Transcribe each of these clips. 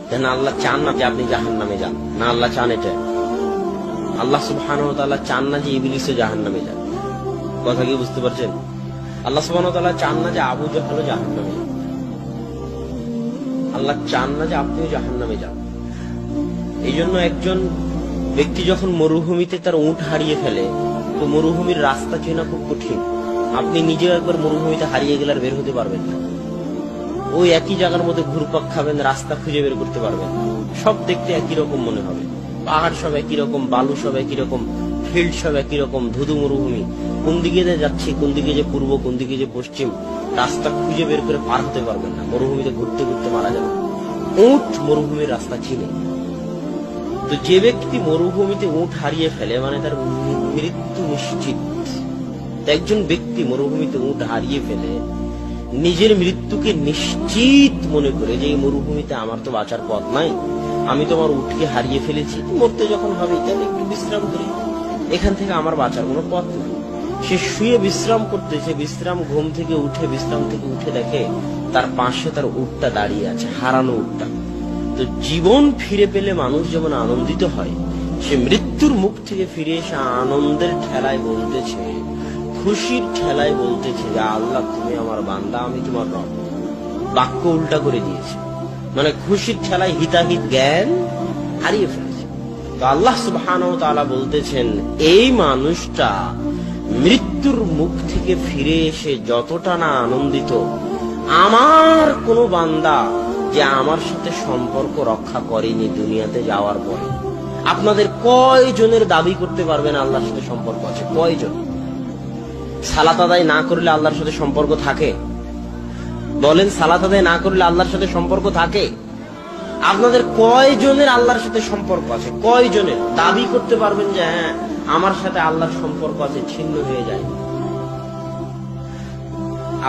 যেন আল্লাহ চান না যে আপনি জাহান্নামে যান, না আল্লাহ চান এটা। আল্লাহ সুবহানাহু ওয়া তাআলা চান না যে ইবলিসও জাহান্নামে যান। কথা কি বুঝতে পারছেন? আল্লাহ সুবহানাহু ওয়া তাআলা চান না যে আবু জাহলও জাহান্নামে যান। আল্লাহ চান না যে আপনিও জাহান্নামে যান। এই জন্য একজন ব্যক্তি যখন মরুভূমিতে তার উট হারিয়ে ফেলে, তো মরুভূমির রাস্তা চেনা খুব কঠিন। আপনি নিজেও একবার মরুভূমিতে হারিয়ে গেলে আর বের হতে পারবেন না। ওই একই জায়গার মধ্যে ঘুরপাক খাবেন, রাস্তা খুঁজে বের করতে পারবেন। সব দেখতে একই রকম মনে হবে, পাহাড় সব একই রকম, বালু সব একই রকম, ফিল্ড সব একই রকম, ধুধু মরুভূমি। কোন দিকে যে যাচ্ছি, কোন দিকে যে পূর্ব, কোন দিকে যে পশ্চিম, রাস্তা খুঁজে বের করে পার হতে পারবেন না। মরুভূমিতে ঘুরতে ঘুরতে মারা যাবে। উট মরুভূমির রাস্তা চিনে। তো যে ব্যক্তি মরুভূমিতে উট হারিয়ে ফেলে, মানে তার মৃত্যু নিশ্চিত। একজন ব্যক্তি মরুভূমিতে উট হারিয়ে ফেলে নিজের মৃত্যুকে নিশ্চিত মনে করে যে এই মরুভূমিতে আমার তো বাঁচার পথ নাই, আমি তো আমার উটকে হারিয়ে ফেলেছি, মরতে যখন হবে তাহলে একটু বিশ্রাম করি, এখান থেকে আমার বাঁচার কোনো পথ নেই। সে শুয়ে বিশ্রাম করতেছে, ঘুম থেকে উঠে দেখে তার পাশে তার উটটা দাঁড়িয়ে আছে, হারানো উটটা। তো জীবন ফিরে পেলে মানুষ যেমন আনন্দিত হয়, সে মৃত্যুর মুখ থেকে ফিরে এসে আনন্দের ঠেলায় বলতেছে, খুশির ঠেলায় বলতেছে যে আল্লাহ তুমি আমার বান্দা, আমি তোমার রব। বাক্য উল্টা করে দিয়েছে, মানে খুশির ঠেলায় হিতাহিত জ্ঞান হারিয়ে ফেলেছে। তো আল্লাহ সুবহানাহু ওয়া তাআলা বলতেছেন, এই মানুষটা মৃত্যুর মুখ থেকে ফিরে এসে যতটা না আনন্দিত, আমার কোন বান্দা যে আমার সাথে সম্পর্ক রক্ষা করেনি দুনিয়াতে যাওয়ার পরে। আপনাদের কয়জনের দাবি করতে পারবেন আল্লাহর সাথে সম্পর্ক আছে? কয়জন? সালাত আদায় না করলে আল্লাহর সাথে সম্পর্ক থাকে? বলেন, সালাত আদায় না করলে আল্লাহর সাথে সম্পর্ক থাকে? আপনাদের কয়জনের আল্লাহর সাথে সম্পর্ক আছে? কয়জনের দাবি করতে পারবেন যে হ্যাঁ আমার সাথে আল্লাহর সম্পর্ক আছে, ছিন্ন হয়ে যায়?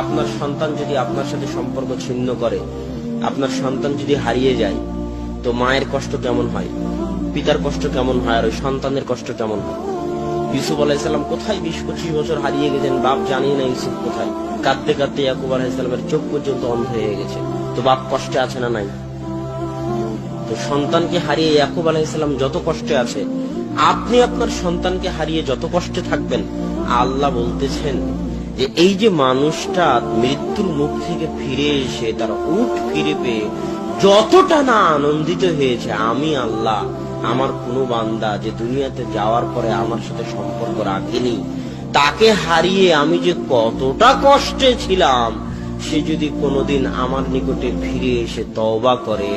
আপনার সন্তান যদি আপনার সাথে সম্পর্ক ছিন্ন করে, আপনার সন্তান যদি হারিয়ে যায়, তো মায়ের কষ্ট কেমন হয়, পিতার কষ্ট কেমন হয়, আর ওই সন্তানের কষ্ট কেমন হয়? ইউসুফ আলাইহিস সালাম কোথায় 20-25 বছর হারিয়ে গেছেন, বাপ জানি না ইউসুফ কোথায়। কাঁদতে কাঁদতে ইয়াকুব আলাইহিস সালামের চোখ পর্যন্ত অন্ধ হয়ে গেছে। তো বাপ কষ্টে আছে না নাই? তো সন্তানকে হারিয়ে ইয়াকুব আলাইহিস সালাম যত কষ্টে আছে, আপনি আপনার সন্তানকে হারিয়ে যত কষ্টে থাকবেন। আল্লাহ বলতেছেন যে এই যে মানুষটা মৃত্যুর মুখ থেকে ফিরে এসে তার উট ফিরে পেয়ে যতটা না আনন্দিত হয়েছে, আমি আল্লাহ আমার কোনো বান্দা যে দুনিয়াতে যাওয়ার পরে আমার সাথে সম্পর্ক রাখেনি, তাকে হারিয়ে আমি যে কতটা কষ্টে ছিলাম, সে যদি কোনোদিন আমার নিকটে ফিরে এসে তওবা করে,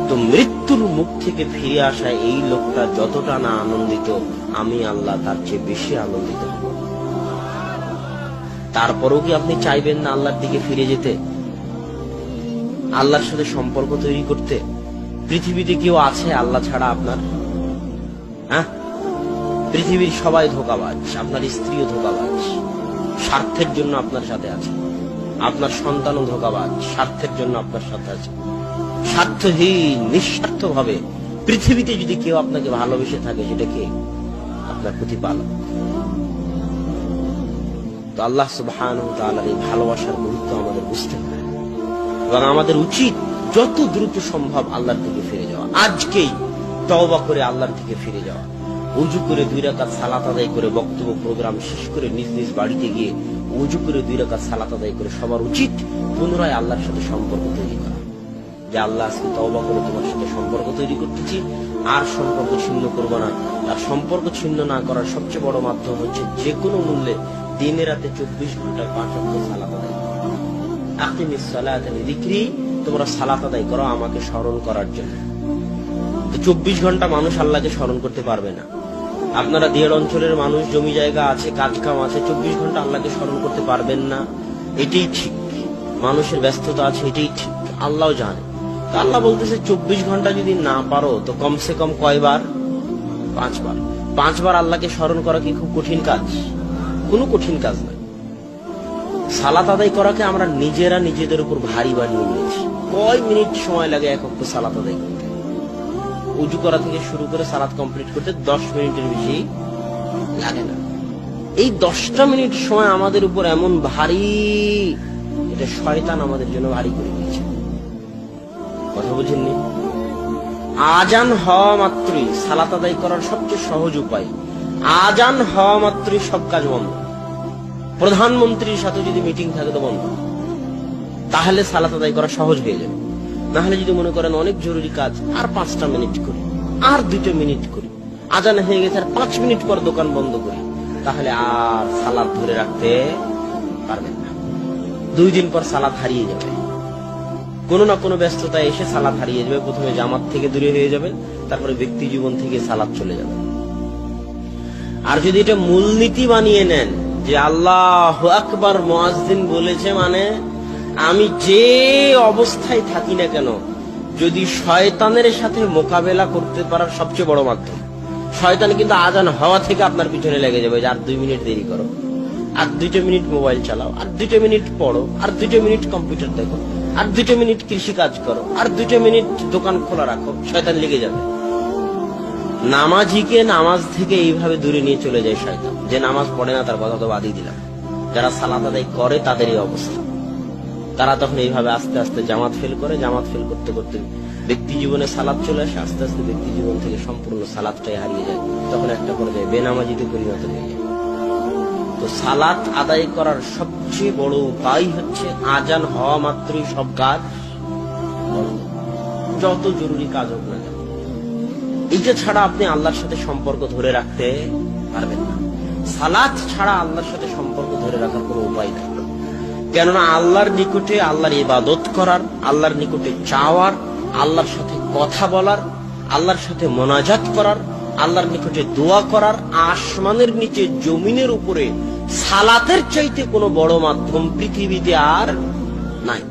তো মৃত্যুর মুখ থেকে ফিরে আসা এই লোকটা যতটা না আনন্দিত, আমি আল্লাহ তার চেয়ে বেশি আনন্দিত হব। তারপরেও কি আপনি চাইবেন না আল্লাহর দিকে ফিরে যেতে, আল্লাহর সাথে সম্পর্ক তৈরি করতে? পৃথিবীতে কেউ আছে আল্লাহ ছাড়া আপনার? হ্যাঁ, পৃথিবীর সবাই ধোঁকাবাজ, আপনার স্ত্রীও ধোঁকাবাজ, স্বার্থের জন্য আপনার সাথে আছে। আপনার সন্তানও ধোঁকাবাজ, স্বার্থের জন্য আপনার সাথে আছে। স্বার্থহীন, নিঃস্বার্থ ভাবে পৃথিবীতে যদি কেউ আপনাকে ভালোবেসে থাকে, সেটা কে? আপনার প্রতিপালক। তো আল্লাহ সুবহানাহু ওয়া তাআলার এই ভালোবাসার গুরুত্ব আমাদের বুঝতে হবে, এবং আমাদের উচিত যত দ্রুত সম্ভব আল্লাহর দিকে ফিরে যাওয়া। আজকেই তওবা করে আল্লাহর দিকে ফিরে যাওয়া, ওযু করে 2 রাকাত সালাত আদায় করে, বক্তব্য প্রোগ্রাম শেষ করে নিজ নিজ বাড়িতে গিয়ে ওযু করে 2 রাকাত সালাত আদায় করে সবার উচিত পুনরায় আল্লাহর সাথে সম্পর্ক তৈরি করা। যে আল্লাহ, আজকে তওবা করে তোমার সাথে সম্পর্ক তৈরি করতেছি, আর সম্পর্ক ছিন্ন করবো না। আর সম্পর্ক ছিন্ন না করার সবচেয়ে বড় মাধ্যম হচ্ছে যে কোনো মূল্যে দিনে রাতে 24 ঘন্টায় 5 ওয়াক্ত সালাত আদায় করা। আকিমিস সালাতা লিযিকরি, তোমরা সালাত আদায় করো আমাকে স্মরণ করার জন্য। তো 24 ঘন্টা মানুষ আল্লাহকে স্মরণ করতে পারবে না। আপনারা দেড় অঞ্চলের মানুষ, জমি জায়গা আছে, কাজ কাম আছে, 24 ঘন্টা আল্লাহকে স্মরণ করতে পারবেন না, এটাই ঠিক। মানুষের ব্যস্ততা আছে, এটাই ঠিক, আল্লাহও জানে। তো আল্লাহ বলতেছে 24 ঘন্টা যদি না পারো, তো কমসে কম কয়বার? 5 বার। 5 বার আল্লাহকে স্মরণ করা কি খুব কঠিন কাজ? কোনো কঠিন কাজ নয়। সালাত আদায় করাকে আমরা নিজেরা নিজেদের উপর ভারী বানিয়ে নিয়েছি। কয় মিনিট সময় লাগে এক ওয়াক্ত সালাত আদায় করতে? উযু করা থেকে শুরু করে সালাত কমপ্লিট করতে 10 মিনিটের বেশি লাগে না। এই 10টা মিনিট সময় আমাদের উপর এমন ভারী, এটা শয়তান আমাদের জন্য ভারী করে দিয়েছে। কথা বুঝেননি? আজান হওয়া মাত্রই সালাত আদায় করার সবচেয়ে সহজ উপায়। আজান হওয়া মাত্রই সব কাজ বন্ধ। প্রধানমন্ত্রীর সাথে যদি মিটিং থাকে তো বন্ধ, তাহলে সালাত আদায় করা সহজ হয়ে যাবে। না হলে যদি মনে করেন অনেক জরুরি কাজ, আর 5টা মিনিট করি, আর 2টা মিনিট করি, আজান হয়ে গেছে আর 5 মিনিট পর দোকান বন্ধ করি, তাহলে আর সালাত ধরে রাখতে পারবেন না। 2 দিন পর সালাত হারিয়ে যাবে, কোনো না কোনো ব্যস্ততায় এসে সালাত হারিয়ে যাবে। প্রথমে জামাত থেকে দূরে হয়ে যাবে, তারপরে ব্যক্তি জীবন থেকে সালাত চলে যাবে। আর যদি এটা মূলনীতি বানিয়ে নেন যে আল্লাহু আকবার মুয়াজ্জিন বলেছে মানে আমি যে অবস্থায় থাকি না কেন, যদি শয়তানের সাথে মোকাবেলা করতে পারার সবচেয়ে বড় মাধ্যম। শয়তান কিন্তু আজান হওয়া থেকে আপনার পিছনে লেগে যাবে যে আর 2 মিনিট দেরি করো, আর 2টা মিনিট মোবাইল চালাও, আর 2টা মিনিট পড়ো, আর 2টা মিনিট কম্পিউটার দেখো, আর 2টা মিনিট কৃষি কাজ করো, আর 2টা মিনিট দোকান খোলা রাখো। শয়তান লেগে যাবে। নামাজিকে নামাজ থেকে এইভাবে দূরে নিয়ে চলে যায় শয়তান। যে নামাজ পড়ে না তার কথা তো বাদই দিলাম, যারা সালাত আদায় করে তাদের এই অবস্থা। তারা তখন এইভাবে আস্তে আস্তে জামাত ফেল করে, জামাত ফেল করতে করতে ব্যক্তি জীবনে সালাত চলে আসে, আস্তে আস্তে ব্যক্তি জীবন থেকে সম্পূর্ণ সালাতটাই হারিয়ে যায়। তখন একটা পর্যায়ে বেনামাজিতে পরিণত হয়ে যায়। তো সালাত আদায় করার সবচেয়ে বড় উপায় হচ্ছে আজান হওয়া মাত্রই সব কাজ বন্ধ, যত জরুরি কাজ হোক না কেন। এইটা ছাড়া আপনি আল্লাহর সাথে সম্পর্ক ধরে রাখতে পারবেন না। সালাত ছাড়া আল্লাহর সাথে সম্পর্ক ধরে রাখার কোনো উপায় নেই। কেননা আল্লাহর নিকটে আল্লাহর ইবাদত করার, আল্লাহর নিকটে চাওয়ার, আল্লাহর সাথে কথা বলার, আল্লাহর সাথে মোনাজাত করার, আল্লাহর নিকটে দোয়া করার, আসমানের নিচে জমিনের উপরে সালাতের চাইতে কোনো বড় মাধ্যম পৃথিবীতে আর নাই।